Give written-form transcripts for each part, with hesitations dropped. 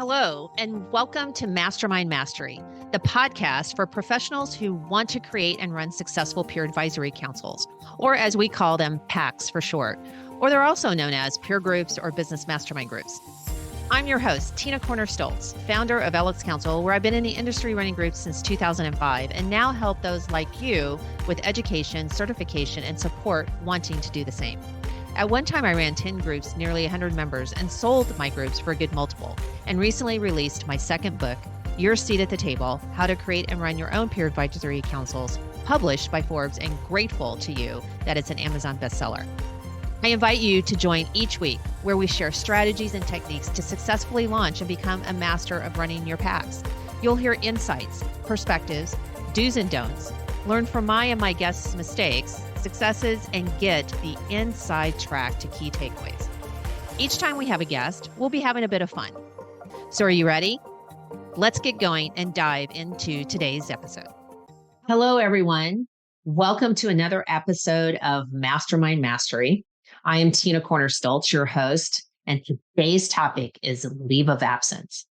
Hello, and welcome to Mastermind Mastery, the podcast for professionals who want to create and run successful peer advisory councils, or as we call them, PACs for short, or they're also known as peer groups or business mastermind groups. I'm your host, Tina Corner-Stoltz, founder of Alex Council, where I've been in the industry running groups since 2005 and now help those like you with education, certification, and support wanting to do the same. At one time, I ran 10 groups, nearly 100 members, and sold my groups for a good multiple, and recently released my second book, Your Seat at the Table, How to Create and Run Your Own Peer Advisory Councils, published by Forbes, and grateful to you that it's an Amazon bestseller. I invite you to join each week where we share strategies and techniques to successfully launch and become a master of running your PACs. You'll hear insights, perspectives, do's and don'ts, learn from my and my guests' mistakes, successes, and get the inside track to key takeaways. Each time we have a guest, we'll be having a bit of fun. So are you ready? Let's get going and dive into today's episode. Hello, everyone. Welcome to another episode of Mastermind Mastery. I am Tina Corner-Stoltz, your host, and today's topic is leave of absence.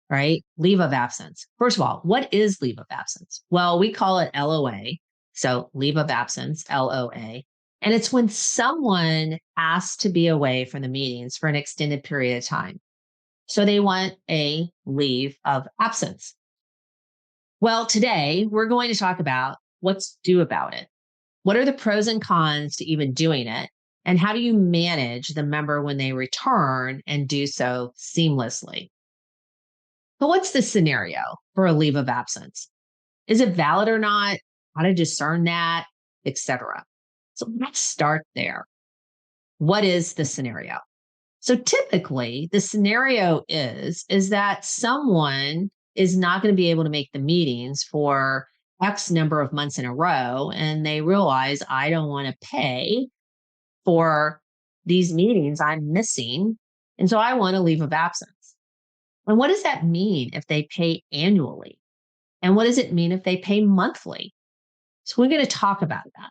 Right? Leave of absence. First of all, what is leave of absence? Well, we call it LOA. So leave of absence, LOA. And it's when someone asks to be away from the meetings for an extended period of time. So they want a leave of absence. Well, today we're going to talk about what's due about it. What are the pros and cons to even doing it? And how do you manage the member when they return and do so seamlessly? But what's the scenario for a leave of absence? Is it valid or not? How to discern that, etc. So let's start there. What is the scenario? So typically the scenario is that someone is not going to be able to make the meetings for X number of months in a row, and they realize I don't want to pay for these meetings I'm missing, and so I want a leave of absence. And what does that mean if they pay annually? And what does it mean if they pay monthly? So we're going to talk about that.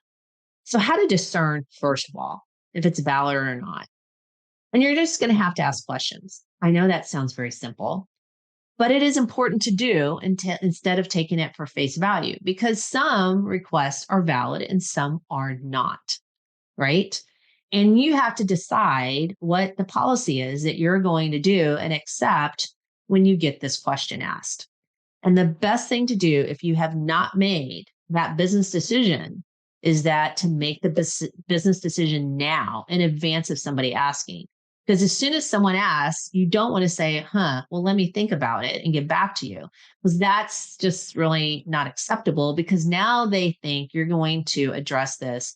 So how to discern, first of all, if it's valid or not. And you're just going to have to ask questions. I know that sounds very simple, but it is important to do instead of taking it for face value, because some requests are valid and some are not, right? And you have to decide what the policy is that you're going to do and accept when you get this question asked. And the best thing to do if you have not made that business decision is that to make the business decision now in advance of somebody asking. Because as soon as someone asks, you don't want to say, well, let me think about it and get back to you. Because that's just really not acceptable, because now they think you're going to address this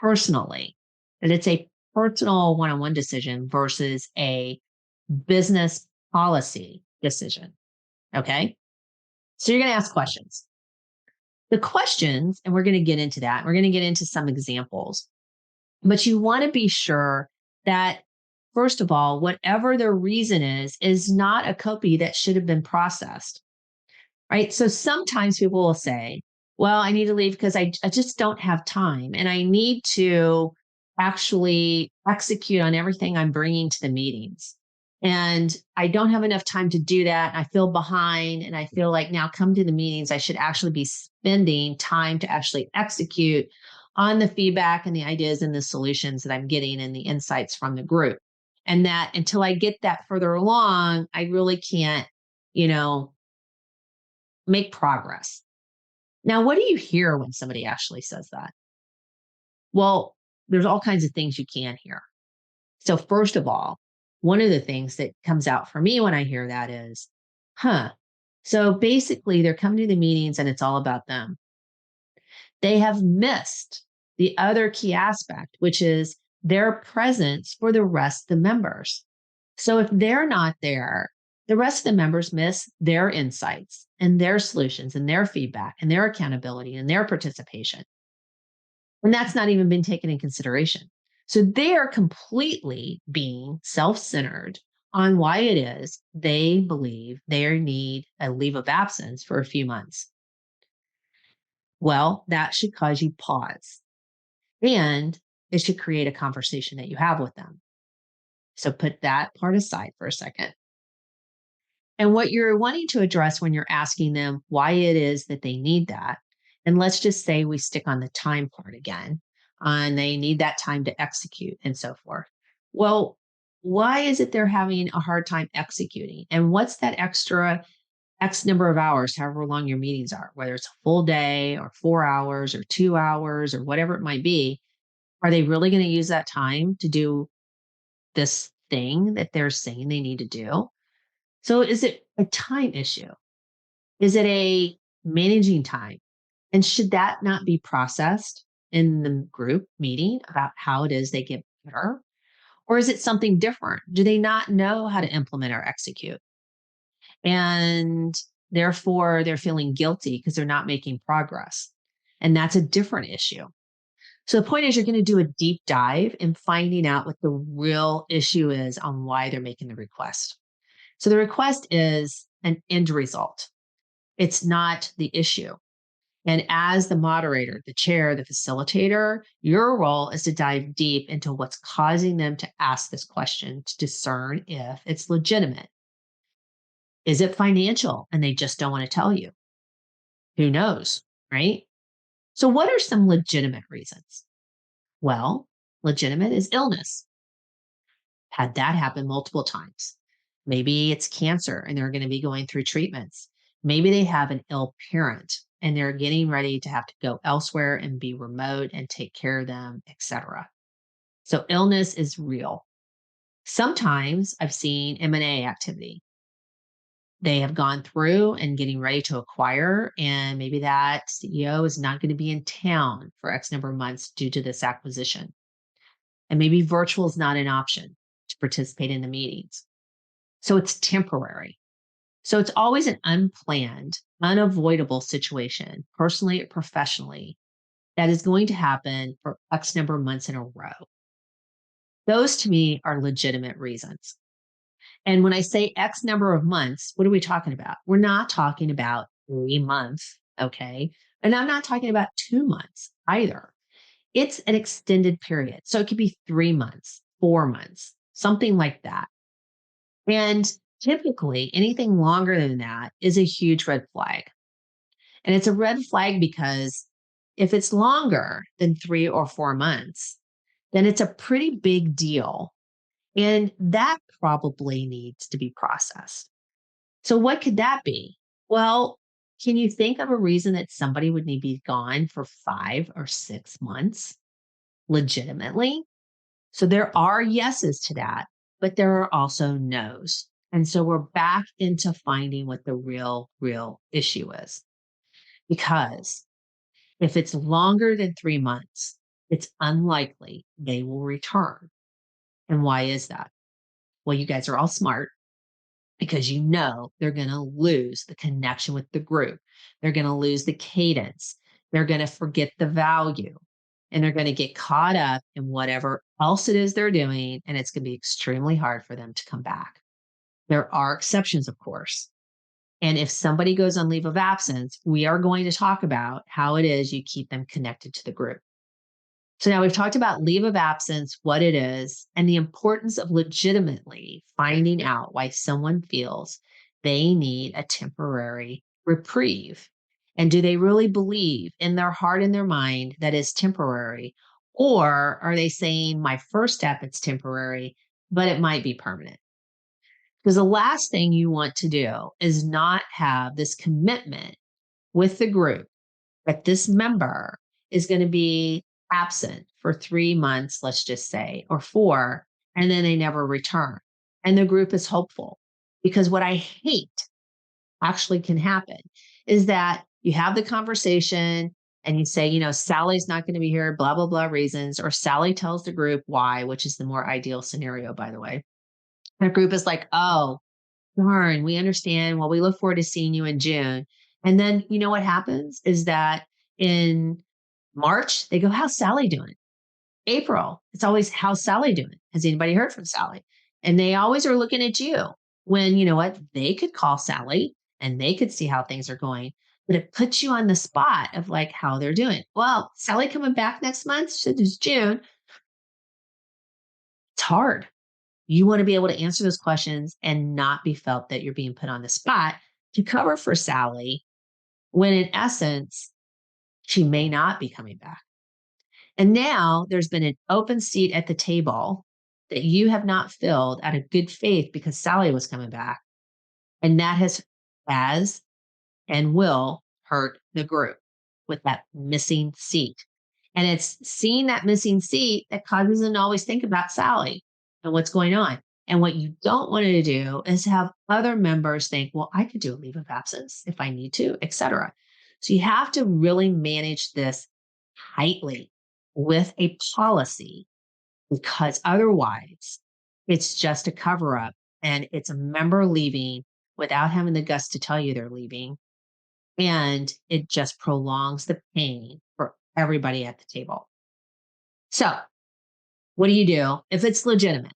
personally. And it's a personal one-on-one decision versus a business policy decision. Okay? So you're going to ask questions. The questions, and we're going to get into that, we're going to get into some examples, but you want to be sure that, first of all, whatever the reason is not a copy that should have been processed, right? So sometimes people will say, well, I need to leave because I just don't have time, and I need to actually execute on everything I'm bringing to the meetings. And I don't have enough time to do that. I feel behind, and I feel like now come to the meetings, I should actually be spending time to actually execute on the feedback and the ideas and the solutions that I'm getting and the insights from the group. And that until I get that further along, I really can't, make progress. Now, what do you hear when somebody actually says that? Well, there's all kinds of things you can hear. So first of all, one of the things that comes out for me when I hear that is, so basically they're coming to the meetings and it's all about them. They have missed the other key aspect, which is their presence for the rest of the members. So if they're not there, the rest of the members miss their insights and their solutions and their feedback and their accountability and their participation. And that's not even been taken in consideration. So they are completely being self-centered on why it is they believe they need a leave of absence for a few months. Well, that should cause you pause, and it should create a conversation that you have with them. So put that part aside for a second. and what you're wanting to address when you're asking them why it is that they need that. And let's just say we stick on the time part again, and they need that time to execute and so forth. Well, why is it they're having a hard time executing? And what's that extra X number of hours, however long your meetings are, whether it's a full day or 4 hours or 2 hours or whatever it might be? Are they really going to use that time to do this thing that they're saying they need to do? So is it a time issue? Is it a managing time? And should that not be processed in the group meeting about how it is they get better? Or is it something different? Do they not know how to implement or execute? And therefore, they're feeling guilty because they're not making progress. And that's a different issue. So the point is, you're going to do a deep dive in finding out what the real issue is on why they're making the request. So the request is an end result. It's not the issue. And as the moderator, the chair, the facilitator, your role is to dive deep into what's causing them to ask this question to discern if it's legitimate. Is it financial and they just don't want to tell you? Who knows, right? So, what are some legitimate reasons? Well, legitimate is illness. Had that happen multiple times. Maybe it's cancer and they're going to be going through treatments. Maybe they have an ill parent and they're getting ready to have to go elsewhere and be remote and take care of them, etc. So illness is real. Sometimes I've seen M&A activity. They have gone through and getting ready to acquire, and maybe that CEO is not going to be in town for X number of months due to this acquisition. And maybe virtual is not an option to participate in the meetings. So it's temporary. So it's always an unplanned, unavoidable situation, personally or professionally, that is going to happen for X number of months in a row. Those to me are legitimate reasons. And when I say X number of months, what are we talking about? We're not talking about 3 months, okay? And I'm not talking about 2 months either. It's an extended period. So it could be 3 months, 4 months, something like that. And typically, anything longer than that is a huge red flag. And it's a red flag because if it's longer than 3 or 4 months, then it's a pretty big deal. And that probably needs to be processed. So, what could that be? Well, can you think of a reason that somebody would need to be gone for 5 or 6 months legitimately? So, there are yeses to that, but there are also nos. And so, we're back into finding what the real issue is. Because if it's longer than 3 months, it's unlikely they will return. And why is that? Well, you guys are all smart because you know they're going to lose the connection with the group. They're going to lose the cadence. They're going to forget the value and they're going to get caught up in whatever else it is they're doing. And it's going to be extremely hard for them to come back. There are exceptions, of course. And if somebody goes on leave of absence, we are going to talk about how it is you keep them connected to the group. So now we've talked about leave of absence, what it is, and the importance of legitimately finding out why someone feels they need a temporary reprieve. And do they really believe in their heart and their mind that is temporary? Or are they saying, my first step, it's temporary, but it might be permanent? Because the last thing you want to do is not have this commitment with the group that this member is going to be absent for 3 months, let's just say, or 4, and then they never return. And the group is hopeful because what I hate actually can happen is that you have the conversation and you say, Sally's not going to be here, blah, blah, blah reasons, or Sally tells the group why, which is the more ideal scenario, by the way. And the group is like, oh, darn, we understand. Well, we look forward to seeing you in June. And then you know what happens is that in March, they go, how's Sally doing? April, it's always, how's Sally doing? Has anybody heard from Sally? And they always are looking at you when, you know what, they could call Sally and they could see how things are going. But it puts you on the spot of like how they're doing. Well, Sally coming back next month, so it's June. It's hard. You want to be able to answer those questions and not be felt that you're being put on the spot to cover for Sally when in essence, she may not be coming back. And now there's been an open seat at the table that you have not filled out of good faith because Sally was coming back. And that has and will hurt the group with that missing seat. And it's seeing that missing seat that causes them to always think about Sally and what's going on. And what you don't want to do is have other members think, well, I could do a leave of absence if I need to, et cetera. So you have to really manage this tightly with a policy because otherwise it's just a cover up and it's a member leaving without having the guts to tell you they're leaving. And it just prolongs the pain for everybody at the table. So, what do you do if it's legitimate?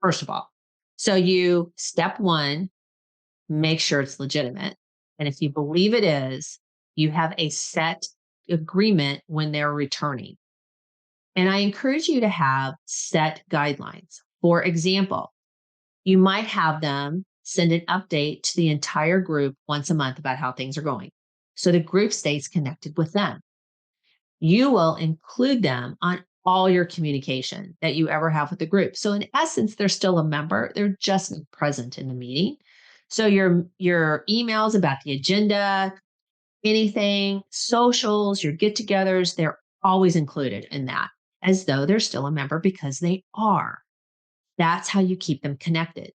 First of all, so you step one, make sure it's legitimate. And if you believe it is, you have a set agreement when they're returning. And I encourage you to have set guidelines. For example, you might have them send an update to the entire group once a month about how things are going. So the group stays connected with them. You will include them on all your communication that you ever have with the group. So in essence, they're still a member. They're just present in the meeting. So your emails about the agenda, anything, socials, your get-togethers, they're always included in that as though they're still a member because they are. That's how you keep them connected.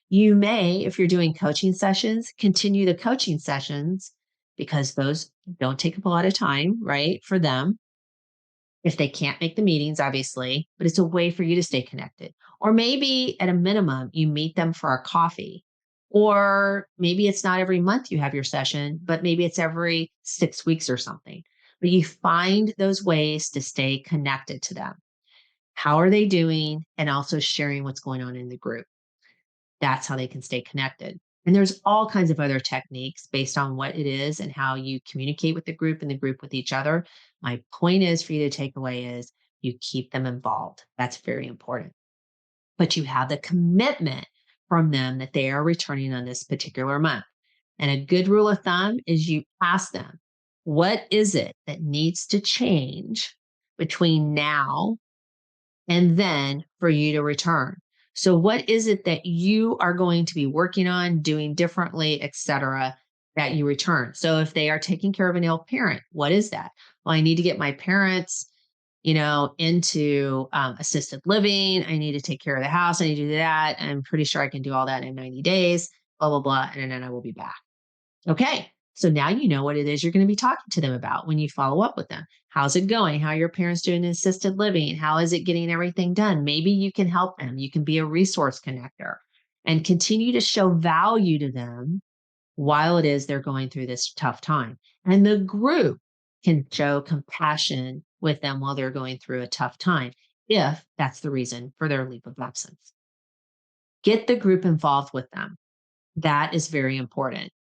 You may, if you're doing coaching sessions, continue the coaching sessions because those don't take up a lot of time, right, for them. If they can't make the meetings, obviously, but it's a way for you to stay connected. Or maybe at a minimum, you meet them for a coffee. Or maybe it's not every month you have your session, but maybe it's every 6 weeks or something. But you find those ways to stay connected to them. How are they doing? And also sharing what's going on in the group. That's how they can stay connected. And there's all kinds of other techniques based on what it is and how you communicate with the group and the group with each other. My point is for you to take away is you keep them involved. That's very important. But you have the commitment from them that they are returning on this particular month. And a good rule of thumb is you ask them, what is it that needs to change between now and then for you to return? So what is it that you are going to be working on, doing differently, et cetera, that you return? So if they are taking care of an ill parent, what is that? Well, I need to get my parents, into assisted living. I need to take care of the house. I need to do that. I'm pretty sure I can do all that in 90 days, blah, blah, blah. And then I will be back. Okay. So now you know what it is you're going to be talking to them about when you follow up with them. How's it going? How are your parents doing in assisted living? How is it getting everything done? Maybe you can help them. You can be a resource connector and continue to show value to them while it is they're going through this tough time. And the group can show compassion with them while they're going through a tough time, if that's the reason for their leave of absence. Get the group involved with them. That is very important.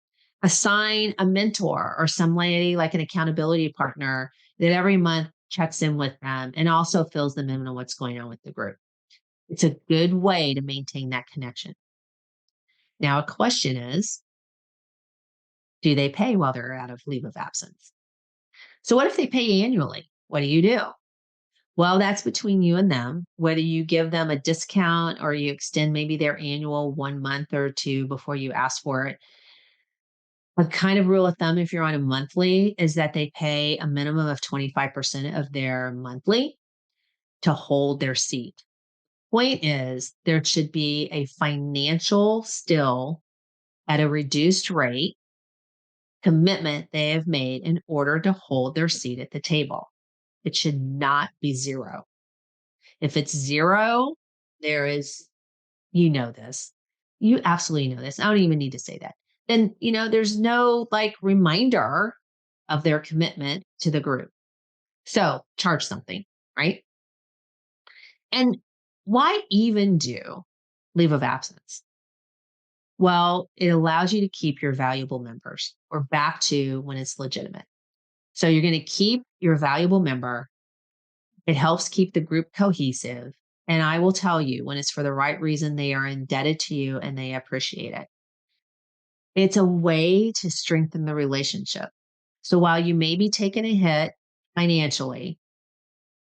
Assign a mentor or somebody like an accountability partner that every month checks in with them and also fills them in on what's going on with the group. It's a good way to maintain that connection. Now, a question is, do they pay while they're out of leave of absence? So what if they pay annually? What do you do? Well, that's between you and them, whether you give them a discount or you extend maybe their annual 1 month or two before you ask for it. A kind of rule of thumb, if you're on a monthly, is that they pay a minimum of 25% of their monthly to hold their seat. Point is, there should be a financial still at a reduced rate commitment they have made in order to hold their seat at the table. It should not be zero. If it's zero, there is, this. You absolutely know this. I don't even need to say that. Then, there's no reminder of their commitment to the group. So charge something, right? And why even do leave of absence? Well, it allows you to keep your valuable members. We're back to when it's legitimate. So you're going to keep your valuable member. It helps keep the group cohesive. And I will tell you, when it's for the right reason, they are indebted to you and they appreciate it. It's a way to strengthen the relationship. So while you may be taking a hit financially,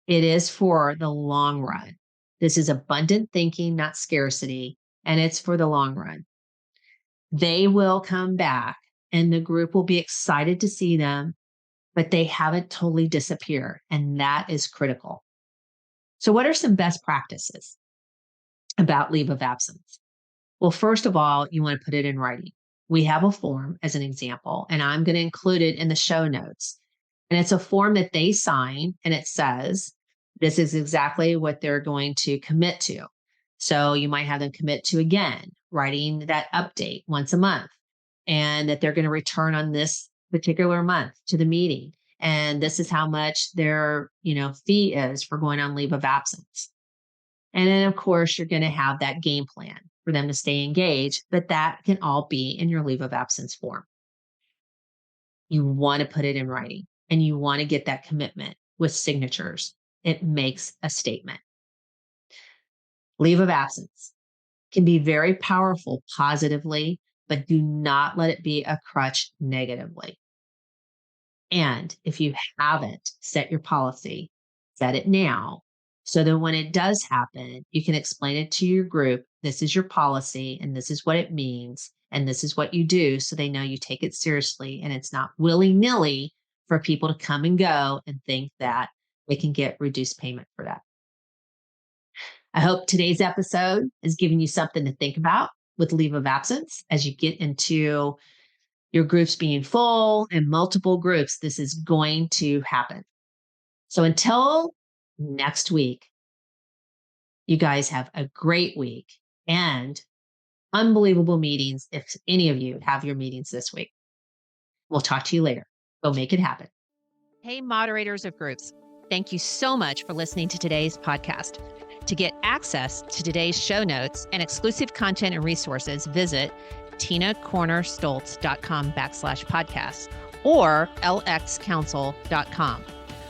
it is for the long run. This is abundant thinking, not scarcity, and it's for the long run. They will come back and the group will be excited to see them, but they haven't totally disappeared. And that is critical. So, what are some best practices about leave of absence? Well, first of all, you want to put it in writing. We have a form as an example, and I'm going to include it in the show notes. And it's a form that they sign, and it says this is exactly what they're going to commit to. So you might have them commit to, again, writing that update once a month, and that they're going to return on this particular month to the meeting. And this is how much their, fee is for going on leave of absence. And then, of course, you're going to have that game plan for them to stay engaged, but that can all be in your leave of absence form. You want to put it in writing and you want to get that commitment with signatures. It makes a statement. Leave of absence can be very powerful positively, but do not let it be a crutch negatively. And if you haven't set your policy, set it now. So that when it does happen, you can explain it to your group. This is your policy and this is what it means. And this is what you do. So they know you take it seriously and it's not willy-nilly for people to come and go and think that they can get reduced payment for that. I hope today's episode is giving you something to think about with leave of absence as you get into your groups being full and multiple groups. This is going to happen. So until next week, you guys have a great week and unbelievable meetings if any of you have your meetings this week. We'll talk to you later. Go make it happen. Hey, moderators of groups. Thank you so much for listening to today's podcast. To get access to today's show notes and exclusive content and resources, visit tinacornerstoltz.com/podcast or lxcouncil.com,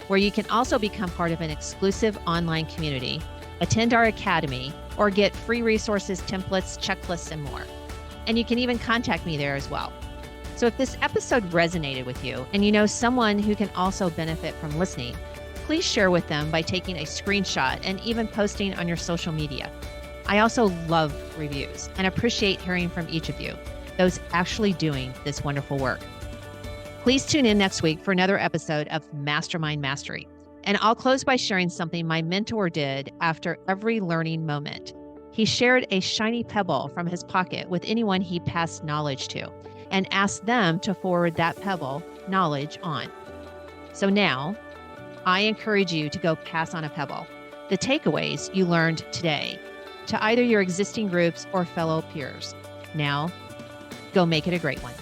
where you can also become part of an exclusive online community, attend our academy, or get free resources, templates, checklists, and more. And you can even contact me there as well. So if this episode resonated with you and you know someone who can also benefit from listening, please share with them by taking a screenshot and even posting on your social media. I also love reviews and appreciate hearing from each of you, those actually doing this wonderful work. Please tune in next week for another episode of Mastermind Mastery. And I'll close by sharing something my mentor did after every learning moment. He shared a shiny pebble from his pocket with anyone he passed knowledge to and asked them to forward that pebble knowledge on. So now, I encourage you to go pass on a pebble, the takeaways you learned today, to either your existing groups or fellow peers. Now, go make it a great one.